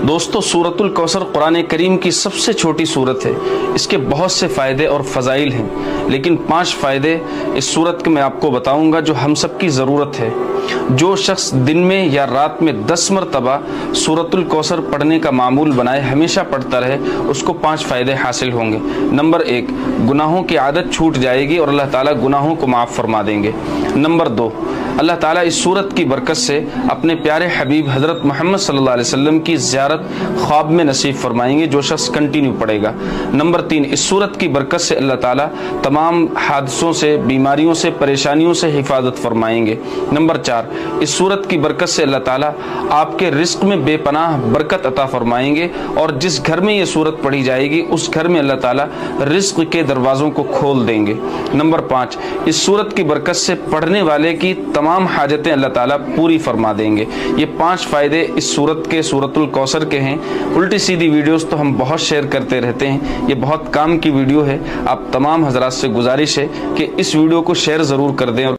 دوستو سورۃ الکوثر قرآن کریم کی سب سے چھوٹی سورت ہے. اس کے بہت سے فائدے اور فضائل ہیں، لیکن 5 فائدے اس سورت کے میں آپ کو بتاؤں گا جو ہم سب کی ضرورت ہے. جو شخص دن میں یا رات میں 10 مرتبہ سورۃ الکوثر پڑھنے کا معمول بنائے، ہمیشہ پڑھتا رہے، اس کو 5 فائدے حاصل ہوں گے. نمبر 1، گناہوں کی عادت چھوٹ جائے گی اور اللہ تعالیٰ گناہوں کو معاف فرما دیں گے. نمبر 2، اللہ تعالیٰ اس سورت کی برکت سے اپنے پیارے حبیب حضرت محمد صلی اللہ علیہ وسلم کی زیارت خواب میں نصیب فرمائیں گے جو شخص کنٹینیو پڑھے گا. نمبر 3، اس سورت کی برکت سے اللہ تعالیٰ تمام حادثوں سے، بیماریوں سے، پریشانیوں سے حفاظت فرمائیں گے. نمبر 4، اس سورت کی برکت سے اللہ تعالیٰ آپ کے رزق میں بے پناہ برکت عطا فرمائیں گے، اور جس گھر میں یہ سورت پڑھی جائے گی اس گھر میں اللہ تعالیٰ رزق کے دروازوں کو کھول دیں گے. نمبر 5، اس سورت کی برکت سے پڑھنے والے کی تمام حاجتیں اللہ تعالیٰ پوری فرما دیں گے. یہ 5 فائدے اس سورت کے، سورۃ الکوثر کے ہیں. الٹی سیدھی ویڈیوز تو ہم بہت شیئر کرتے رہتے ہیں، یہ بہت کام کی ویڈیو ہے. آپ تمام حضرات سے گزارش ہے کہ اس ویڈیو کو شیئر ضرور کر دیں اور